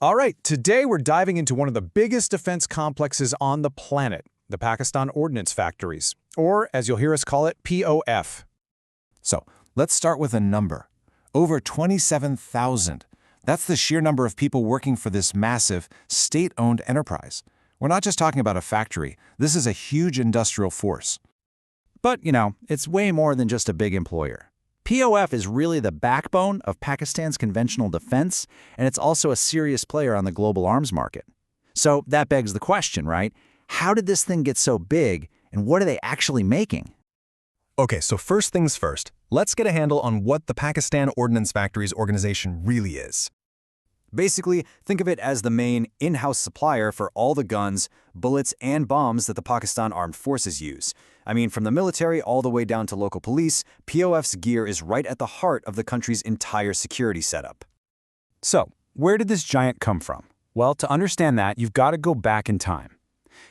All right, today we're diving into one of the biggest defense complexes on the planet, the Pakistan Ordnance Factories, or as you'll hear us call it, POF. So, let's start with a number. Over 27,000. That's the sheer number of people working for this massive, state-owned enterprise. We're not just talking about a factory. This is a huge industrial force. But, it's way more than just a big employer. POF is really the backbone of Pakistan's conventional defense, and it's also a serious player on the global arms market. So that begs the question, right? How did this thing get so big, and what are they actually making? Okay, so first things first, let's get a handle on what the Pakistan Ordnance Factories organization really is. Basically, think of it as the main in-house supplier for all the guns, bullets, and bombs that the Pakistan Armed Forces use. I mean, from the military all the way down to local police, POF's gear is right at the heart of the country's entire security setup. So, where did this giant come from? Well, to understand that, you've got to go back in time.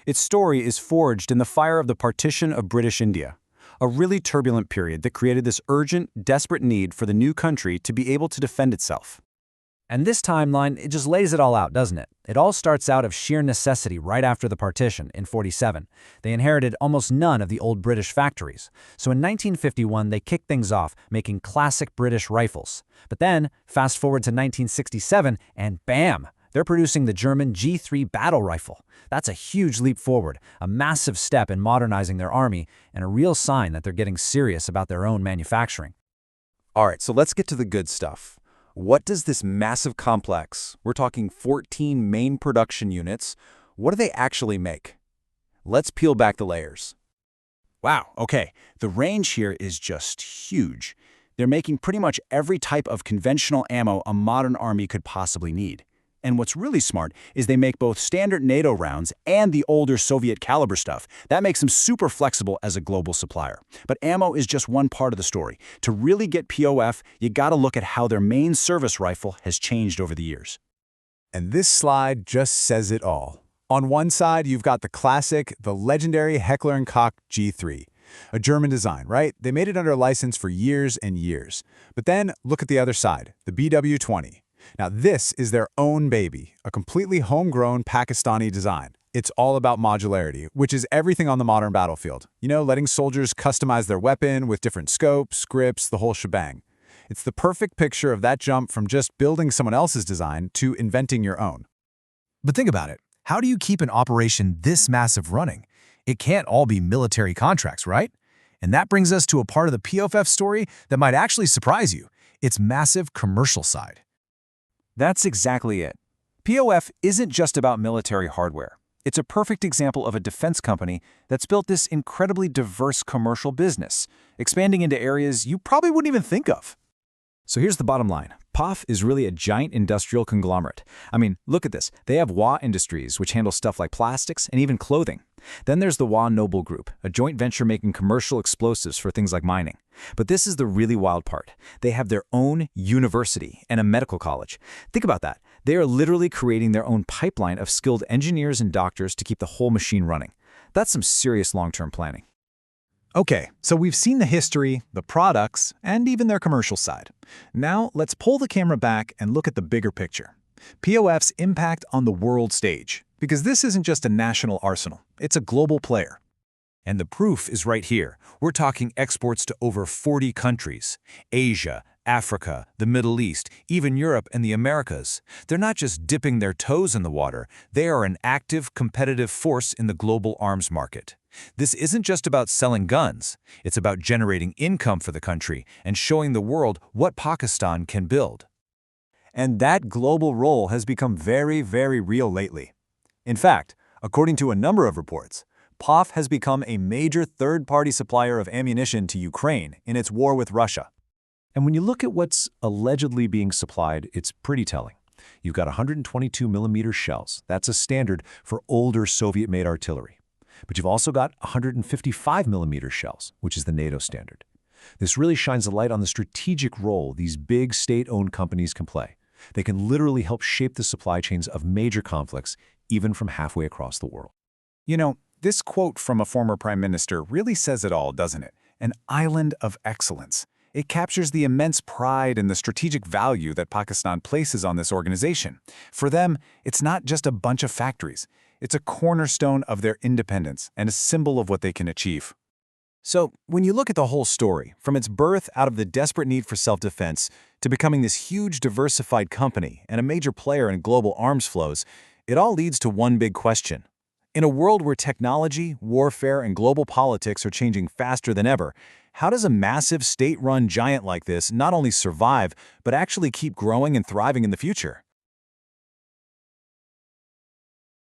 Its story is forged in the fire of the partition of British India, a really turbulent period that created this urgent, desperate need for the new country to be able to defend itself. And this timeline, it just lays it all out, doesn't it? It all starts out of sheer necessity right after the partition in 47. They inherited almost none of the old British factories. So in 1951, they kicked things off, making classic British rifles. But then, fast forward to 1967, and bam! They're producing the German G3 battle rifle. That's a huge leap forward, a massive step in modernizing their army, and a real sign that they're getting serious about their own manufacturing. All right, so let's get to the good stuff. What does this massive complex, we're talking 14 main production units, what do they actually make? Let's peel back the layers. Wow, okay. The range here is just huge. They're making pretty much every type of conventional ammo a modern army could possibly need. And what's really smart is they make both standard NATO rounds and the older Soviet caliber stuff. That makes them super flexible as a global supplier. But ammo is just one part of the story. To really get POF, you gotta look at how their main service rifle has changed over the years. And this slide just says it all. On one side, you've got the classic, the legendary Heckler & Koch G3. A German design, right? They made it under license for years and years. But then, look at the other side, the BW-20. Now this is their own baby, a completely homegrown Pakistani design. It's all about modularity, which is everything on the modern battlefield. Letting soldiers customize their weapon with different scopes, grips, the whole shebang. It's the perfect picture of that jump from just building someone else's design to inventing your own. But think about it. How do you keep an operation this massive running? It can't all be military contracts, right? And that brings us to a part of the POF story that might actually surprise you. Its massive commercial side. That's exactly it. POF isn't just about military hardware. It's a perfect example of a defense company that's built this incredibly diverse commercial business, expanding into areas you probably wouldn't even think of. So here's the bottom line. POF is really a giant industrial conglomerate. I mean, look at this. They have WA Industries, which handles stuff like plastics and even clothing. Then there's the WA Noble Group, a joint venture making commercial explosives for things like mining. But this is the really wild part. They have their own university and a medical college. Think about that. They are literally creating their own pipeline of skilled engineers and doctors to keep the whole machine running. That's some serious long-term planning. Okay, so we've seen the history, the products, and even their commercial side. Now let's pull the camera back and look at the bigger picture. POF's impact on the world stage. Because this isn't just a national arsenal, it's a global player. And the proof is right here. We're talking exports to over 40 countries. Asia, Africa, the Middle East, even Europe and the Americas. They're not just dipping their toes in the water. They are an active, competitive force in the global arms market. This isn't just about selling guns. It's about generating income for the country and showing the world what Pakistan can build. And that global role has become very, very real lately. In fact, according to a number of reports, POF has become a major third-party supplier of ammunition to Ukraine in its war with Russia. And when you look at what's allegedly being supplied, it's pretty telling. You've got 122mm shells. That's a standard for older Soviet-made artillery. But you've also got 155mm shells, which is the NATO standard. This really shines a light on the strategic role these big state-owned companies can play. They can literally help shape the supply chains of major conflicts, even from halfway across the world. This quote from a former prime minister really says it all, doesn't it? An island of excellence. It captures the immense pride and the strategic value that Pakistan places on this organization. For them, it's not just a bunch of factories. It's a cornerstone of their independence and a symbol of what they can achieve. So, when you look at the whole story, from its birth out of the desperate need for self-defense to becoming this huge diversified company and a major player in global arms flows, it all leads to one big question. In a world where technology, warfare, and global politics are changing faster than ever, how does a massive state-run giant like this not only survive, but actually keep growing and thriving in the future?